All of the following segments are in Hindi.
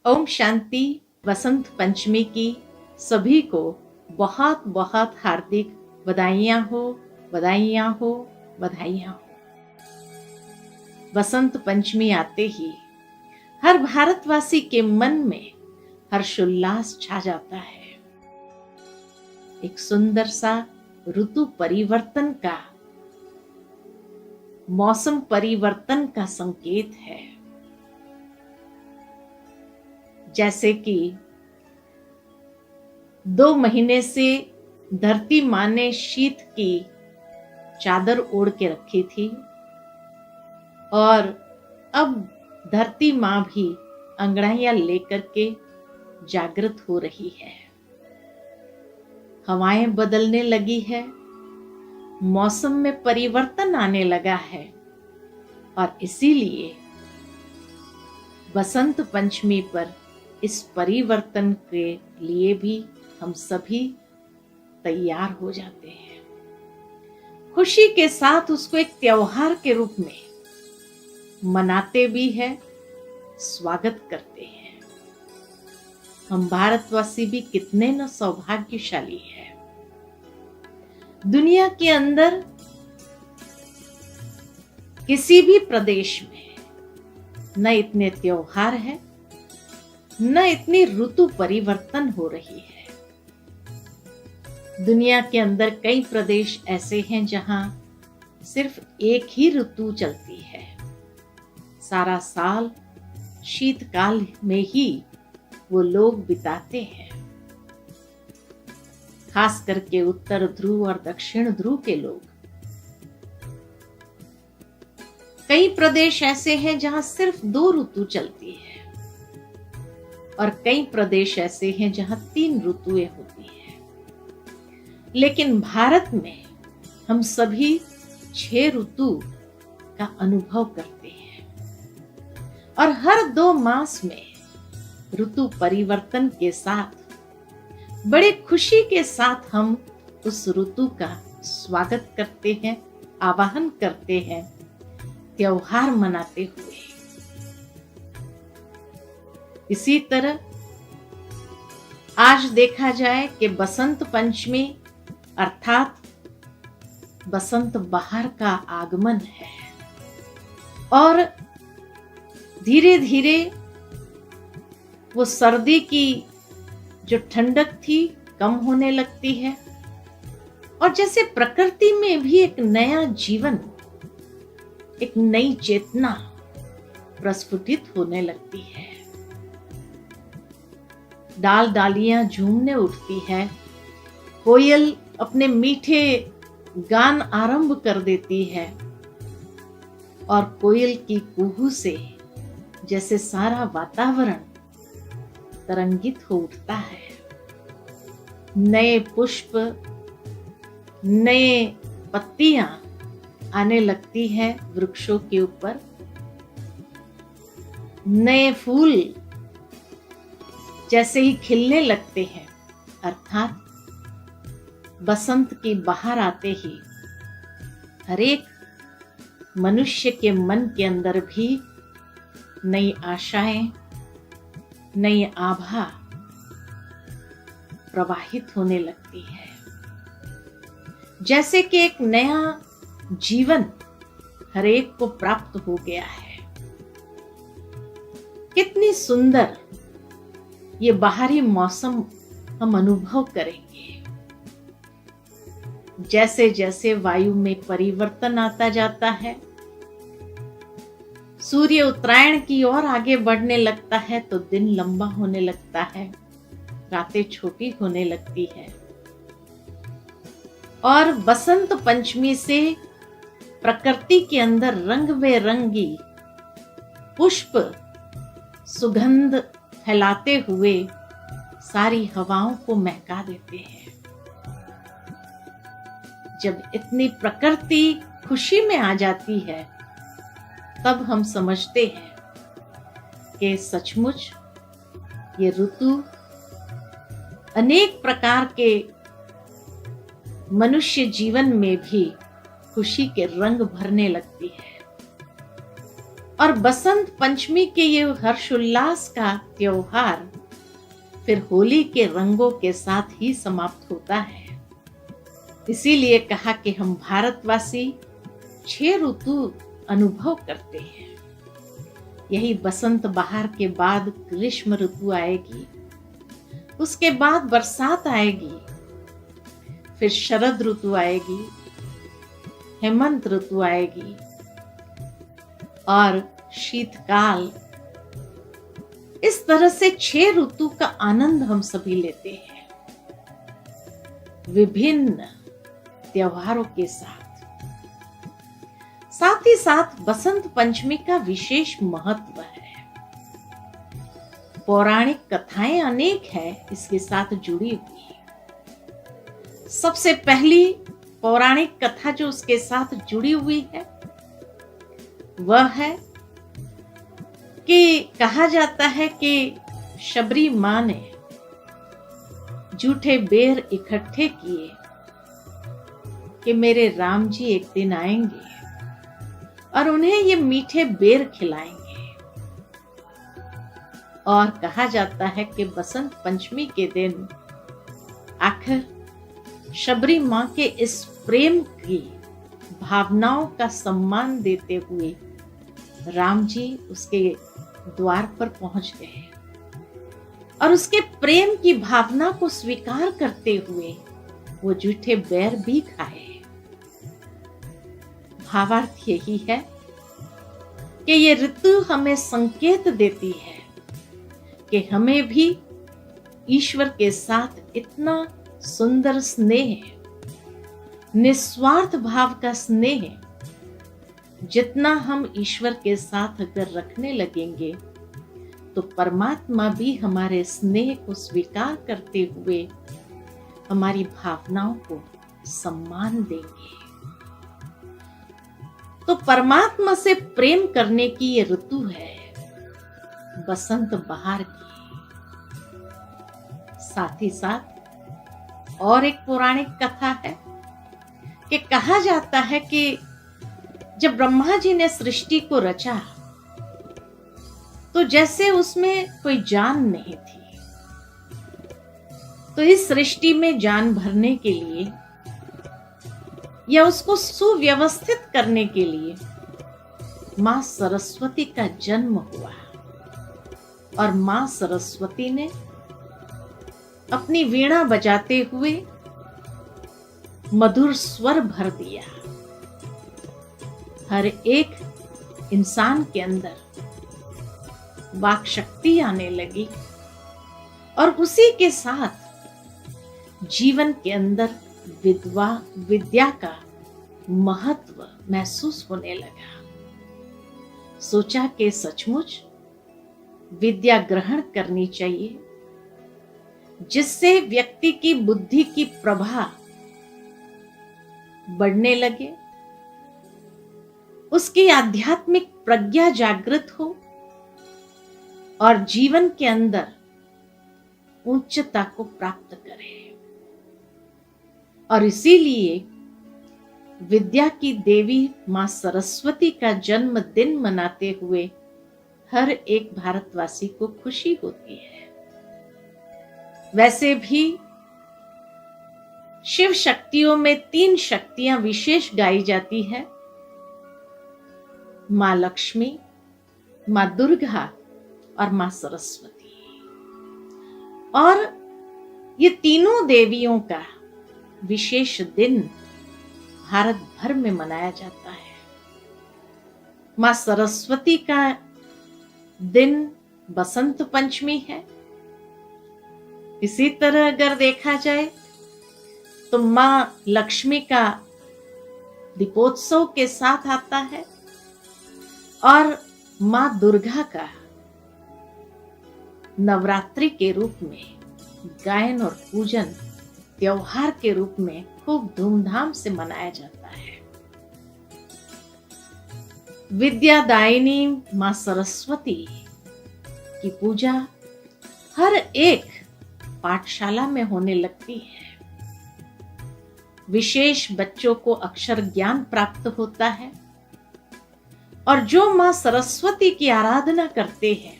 ओम शांति। वसंत पंचमी की सभी को बहुत बहुत हार्दिक बधाइयाँ हो, बधाइयाँ हो, बधाइयाँ हो। वसंत पंचमी आते ही हर भारतवासी के मन में हर्षोल्लास छा जाता है। एक सुंदर सा ऋतु परिवर्तन का, मौसम परिवर्तन का संकेत है। जैसे कि 2 महीने से धरती माँ ने शीत की चादर ओढ़ के रखी थी और अब धरती माँ भी अंगड़ाइयां लेकर के जागृत हो रही है। हवाएं बदलने लगी है, मौसम में परिवर्तन आने लगा है और इसीलिए बसंत पंचमी पर इस परिवर्तन के लिए भी हम सभी तैयार हो जाते हैं। खुशी के साथ उसको एक त्योहार के रूप में मनाते भी हैं, स्वागत करते हैं। हम भारतवासी भी कितने न सौभाग्यशाली हैं। दुनिया के अंदर किसी भी प्रदेश में न इतने त्योहार है, न इतनी ऋतु परिवर्तन हो रही है। दुनिया के अंदर कई प्रदेश ऐसे हैं जहां सिर्फ एक ही ऋतु चलती है। सारा साल शीतकाल में ही वो लोग बिताते हैं। खास करके उत्तर ध्रुव और दक्षिण ध्रुव के लोग। कई प्रदेश ऐसे हैं जहां सिर्फ 2 ऋतु चलती है और कई प्रदेश ऐसे हैं जहां 3 ऋतुएं होती हैं। लेकिन भारत में हम सभी 6 ऋतु का अनुभव करते हैं और हर 2 मास में ऋतु परिवर्तन के साथ बड़े खुशी के साथ हम उस ऋतु का स्वागत करते हैं, आवाहन करते हैं, त्योहार मनाते हुए। इसी तरह आज देखा जाए कि बसंत पंचमी अर्थात बसंत बहार का आगमन है और धीरे धीरे वो सर्दी की जो ठंडक थी कम होने लगती है और जैसे प्रकृति में भी एक नया जीवन, एक नई चेतना प्रस्फुटित होने लगती है। डाल डालियां झूमने उठती है, कोयल अपने मीठे गान आरंभ कर देती है और कोयल की कुहू से जैसे सारा वातावरण तरंगित हो उठता है। नए पुष्प, नए पत्तियां आने लगती हैं वृक्षों के ऊपर, नए फूल जैसे ही खिलने लगते हैं, अर्थात बसंत की बहार आते ही हर एक मनुष्य के मन के अंदर भी नई आशाएं, नई आभा प्रवाहित होने लगती है। जैसे कि एक नया जीवन हर एक को प्राप्त हो गया है। कितनी सुंदर ये बाहरी मौसम हम अनुभव करेंगे। जैसे जैसे वायु में परिवर्तन आता जाता है, सूर्य उत्तरायण की ओर आगे बढ़ने लगता है तो दिन लंबा होने लगता है, रातें छोटी होने लगती है और बसंत पंचमी से प्रकृति के अंदर रंग बेरंगी पुष्प सुगंध फैलाते हुए सारी हवाओं को महका देते हैं। जब इतनी प्रकृति खुशी में आ जाती है तब हम समझते हैं कि सचमुच ये ऋतु अनेक प्रकार के मनुष्य जीवन में भी खुशी के रंग भरने लगती है। और बसंत पंचमी के ये हर्षोल्लास का त्योहार फिर होली के रंगों के साथ ही समाप्त होता है। इसीलिए कहा कि हम भारतवासी 6 ऋतु अनुभव करते हैं। यही बसंत बहार के बाद ग्रीष्म ऋतु आएगी, उसके बाद बरसात आएगी, फिर शरद ऋतु आएगी, हेमंत ऋतु आएगी और शीतकाल। इस तरह से 6 ऋतु का आनंद हम सभी लेते हैं, विभिन्न त्योहारों के साथ। साथ ही साथ बसंत पंचमी का विशेष महत्व है। पौराणिक कथाएं अनेक है इसके साथ जुड़ी हुई। सबसे पहली पौराणिक कथा जो उसके साथ जुड़ी हुई है वह है कि कहा जाता है कि शबरी मां ने झूठे बेर इकट्ठे किए कि मेरे राम जी एक दिन आएंगे और उन्हें ये मीठे बेर खिलाएंगे। और कहा जाता है कि बसंत पंचमी के दिन आखिर शबरी मां के इस प्रेम की भावनाओं का सम्मान देते हुए राम जी उसके द्वार पर पहुंच गए और उसके प्रेम की भावना को स्वीकार करते हुए वो झूठे बेर भी खाए। भावार्थ यही है कि ये ऋतु हमें संकेत देती है कि हमें भी ईश्वर के साथ इतना सुंदर स्नेह, निस्वार्थ भाव का स्नेह जितना हम ईश्वर के साथ अगर रखने लगेंगे तो परमात्मा भी हमारे स्नेह को स्वीकार करते हुए हमारी भावनाओं को सम्मान देंगे। तो परमात्मा से प्रेम करने की ये ऋतु है बसंत बहार की। साथ ही साथ और एक पौराणिक कथा है कि कहा जाता है कि जब ब्रह्मा जी ने सृष्टि को रचा तो जैसे उसमें कोई जान नहीं थी, तो इस सृष्टि में जान भरने के लिए या उसको सुव्यवस्थित करने के लिए मां सरस्वती का जन्म हुआ और मां सरस्वती ने अपनी वीणा बजाते हुए मधुर स्वर भर दिया। हर एक इंसान के अंदर वाक शक्ति आने लगी और उसी के साथ जीवन के अंदर विद्या का महत्व महसूस होने लगा। सोचा कि सचमुच विद्या ग्रहण करनी चाहिए जिससे व्यक्ति की बुद्धि की प्रभा बढ़ने लगे, उसकी आध्यात्मिक प्रज्ञा जागृत हो और जीवन के अंदर उच्चता को प्राप्त करे। और इसीलिए विद्या की देवी मां सरस्वती का जन्मदिन मनाते हुए हर एक भारतवासी को खुशी होती है। वैसे भी शिव शक्तियों में 3 शक्तियां विशेष गाई जाती है, मां लक्ष्मी, मां दुर्गा और मां सरस्वती। और ये तीनों देवियों का विशेष दिन भारत भर में मनाया जाता है। मां सरस्वती का दिन बसंत पंचमी है। इसी तरह अगर देखा जाए तो मां लक्ष्मी का दीपोत्सव के साथ आता है और मां दुर्गा का नवरात्रि के रूप में गायन और पूजन त्योहार के रूप में खूब धूमधाम से मनाया जाता है। विद्यादायिनी मां सरस्वती की पूजा हर एक पाठशाला में होने लगती है। विशेष बच्चों को अक्षर ज्ञान प्राप्त होता है और जो मां सरस्वती की आराधना करते हैं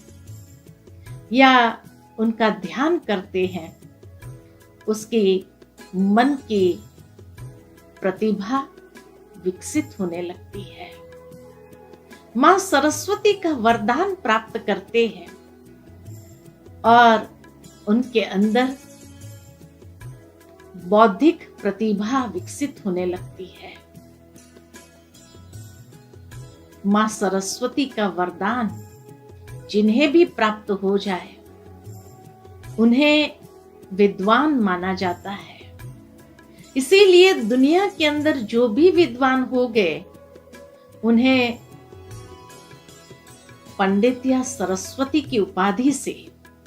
या उनका ध्यान करते हैं, उसके मन की प्रतिभा विकसित होने लगती है। मां सरस्वती का वरदान प्राप्त करते हैं और उनके अंदर बौद्धिक प्रतिभा विकसित होने लगती है। मां सरस्वती का वरदान जिन्हें भी प्राप्त हो जाए उन्हें विद्वान माना जाता है। इसीलिए दुनिया के अंदर जो भी विद्वान हो गए उन्हें पंडित या सरस्वती की उपाधि से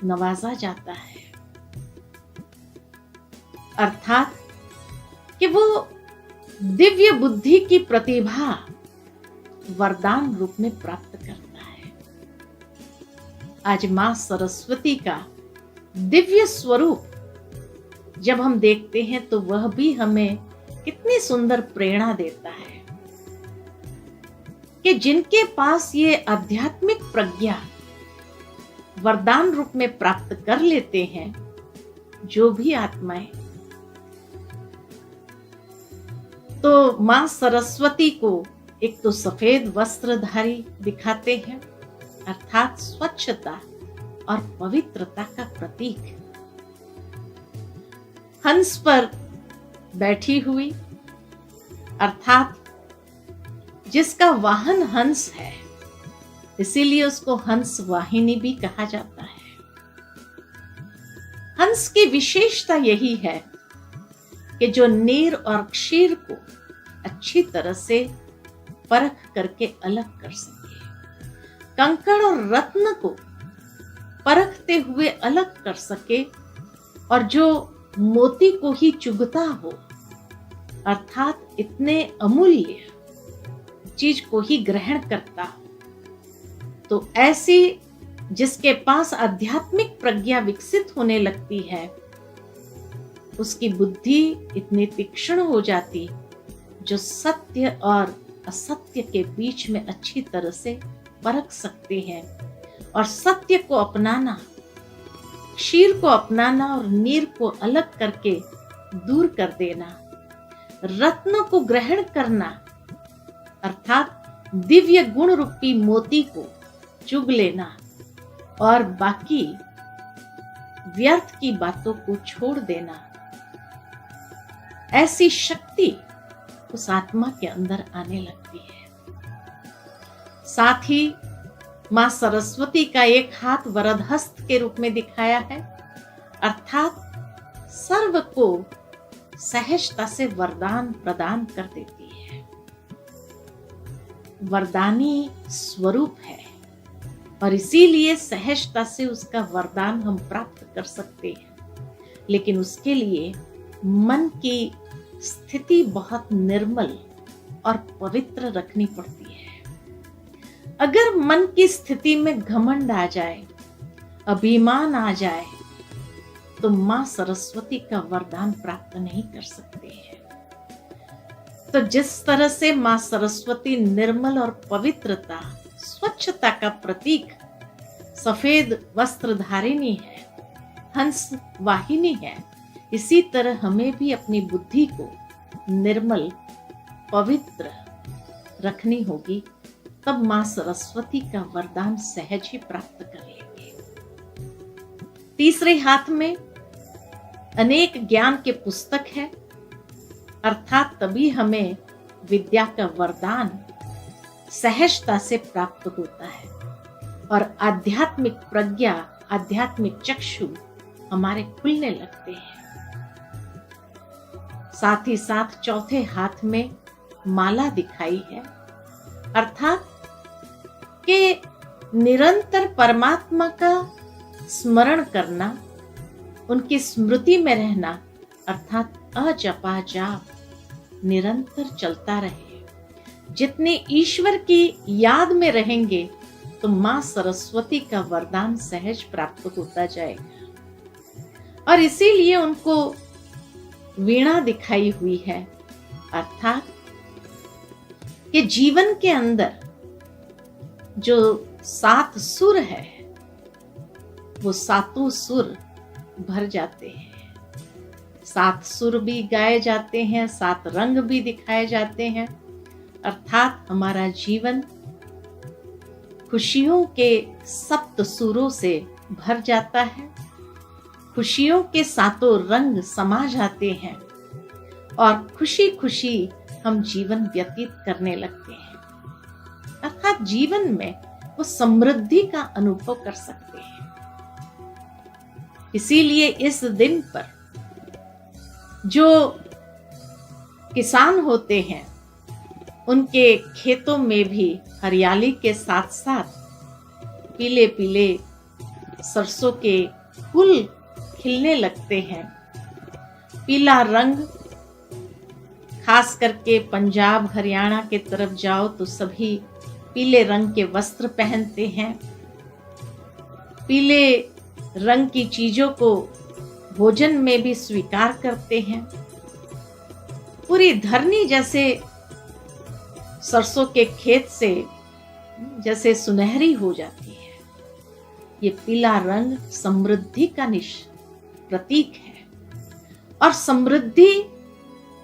नवाजा जाता है, अर्थात कि वो दिव्य बुद्धि की प्रतिभा वरदान रूप में प्राप्त करता है। आज मां सरस्वती का दिव्य स्वरूप जब हम देखते हैं तो वह भी हमें कितनी सुंदर प्रेरणा देता है कि जिनके पास ये आध्यात्मिक प्रज्ञा वरदान रूप में प्राप्त कर लेते हैं, जो भी आत्माएं, तो मां सरस्वती को एक तो सफेद वस्त्रधारी दिखाते हैं, अर्थात स्वच्छता और पवित्रता का प्रतीक। हंस पर बैठी हुई, अर्थात जिसका वाहन हंस है, इसीलिए उसको हंस वाहिनी भी कहा जाता है। हंस की विशेषता यही है कि जो नीर और क्षीर को अच्छी तरह से परख करके अलग कर सके, कंकड़ और रत्न को परखते हुए अलग कर सके, और जो मोती को ही चुगता हो, अर्थात इतने अमूल्य चीज को ही ग्रहण करता हो, तो ऐसी जिसके पास आध्यात्मिक प्रज्ञा विकसित होने लगती है, उसकी बुद्धि इतनी तीक्ष्ण हो जाती जो सत्य और असत्य के बीच में अच्छी तरह से परख सकते हैं, और सत्य को अपनाना, क्षीर को अपनाना और नीर को अलग करके दूर कर देना, रत्न को ग्रहण करना, अर्थात दिव्य गुण रूपी मोती को चुग लेना, और बाकी व्यर्थ की बातों को छोड़ देना, ऐसी शक्ति उस आत्मा के अंदर आने लगती है। साथ ही मां सरस्वती का एक हाथ वरदहस्त के रूप में दिखाया है, अर्थात सर्व को सहजता से वरदान प्रदान कर देती है। वरदानी स्वरूप है और इसीलिए सहजता से उसका वरदान हम प्राप्त कर सकते हैं, लेकिन उसके लिए मन की स्थिति बहुत निर्मल और पवित्र रखनी पड़ती है। अगर मन की स्थिति में घमंड आ जाए, अभिमान आ जाए, तो मां सरस्वती का वरदान प्राप्त नहीं कर सकते हैं। तो जिस तरह से मां सरस्वती निर्मल और पवित्रता, स्वच्छता का प्रतीक, सफेद वस्त्रधारिणी है, हंस वाहिनी है, इसी तरह हमें भी अपनी बुद्धि को निर्मल, पवित्र रखनी होगी, तब मां सरस्वती का वरदान सहज ही प्राप्त कर लेंगे। तीसरे हाथ में अनेक ज्ञान के पुस्तक है, अर्थात तभी हमें विद्या का वरदान सहजता से प्राप्त होता है और आध्यात्मिक प्रज्ञा, आध्यात्मिक चक्षु हमारे खुलने लगते हैं। साथ ही साथ चौथे हाथ में माला दिखाई है, अर्थात कि निरंतर परमात्मा का स्मरण करना, उनकी स्मृति में रहना, अर्थात अजपा जाप निरंतर चलता रहे। जितने ईश्वर की याद में रहेंगे तो मां सरस्वती का वरदान सहज प्राप्त होता जाएगा। और इसीलिए उनको वीणा दिखाई हुई है, अर्थात कि जीवन के अंदर जो 7 सुर है, वो सातों सुर भर जाते हैं। 7 सुर भी गाए जाते हैं, 7 रंग भी दिखाए जाते हैं। अर्थात हमारा जीवन खुशियों के 7 सुरों से भर जाता है। खुशियों के 7 रंग समा जाते हैं और खुशी खुशी हम जीवन व्यतीत करने लगते हैं। अर्थात जीवन में वो समृद्धि का अनुभव कर सकते हैं। इसीलिए इस दिन पर जो किसान होते हैं, उनके खेतों में भी हरियाली के साथ साथ पीले पीले सरसों के फूल खिलने लगते हैं। पीला रंग, खास करके पंजाब हरियाणा के तरफ जाओ तो सभी पीले रंग के वस्त्र पहनते हैं। पीले रंग की चीजों को भोजन में भी स्वीकार करते हैं। पूरी धरनी जैसे सरसों के खेत से जैसे सुनहरी हो जाती है। ये पीला रंग समृद्धि का प्रतीक है। और समृद्धि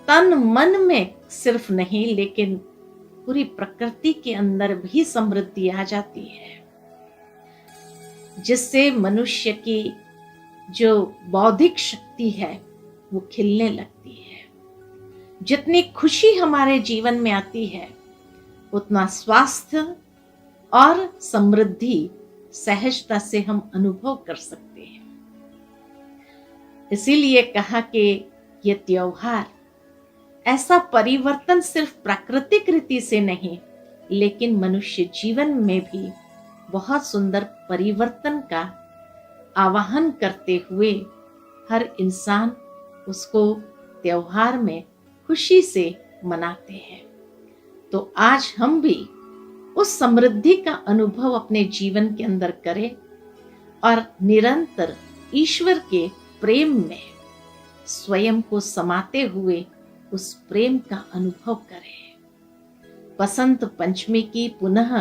तन मन में सिर्फ नहीं, लेकिन पूरी प्रकृति के अंदर भी समृद्धि आ जाती है, जिससे मनुष्य की जो बौद्धिक शक्ति है वो खिलने लगती है। जितनी खुशी हमारे जीवन में आती है, उतना स्वास्थ्य और समृद्धि सहजता से हम अनुभव कर सकते हैं। इसीलिए कहा कि ये त्योहार ऐसा परिवर्तन सिर्फ प्राकृतिक रीति से नहीं, लेकिन मनुष्य जीवन में भी बहुत सुंदर परिवर्तन का आवाहन करते हुए हर इंसान उसको त्योहार में खुशी से मनाते हैं। तो आज हम भी उस समृद्धि का अनुभव अपने जीवन के अंदर करें और निरंतर ईश्वर के प्रेम में स्वयं को समाते हुए उस प्रेम का अनुभव करें। बसंत पंचमी की पुनः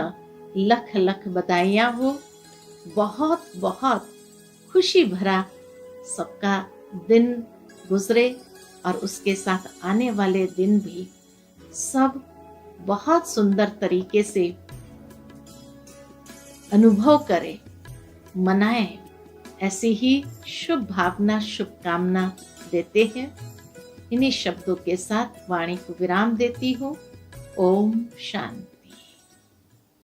लख लख बधाइयां हो। बहुत बहुत खुशी भरा सबका दिन गुजरे और उसके साथ आने वाले दिन भी सब बहुत सुंदर तरीके से अनुभव करें, मनाएं। ऐसी ही शुभ भावना, शुभकामना देते हैं। इन्हीं शब्दों के साथ वाणी को विराम देती हूँ। ओम शांति।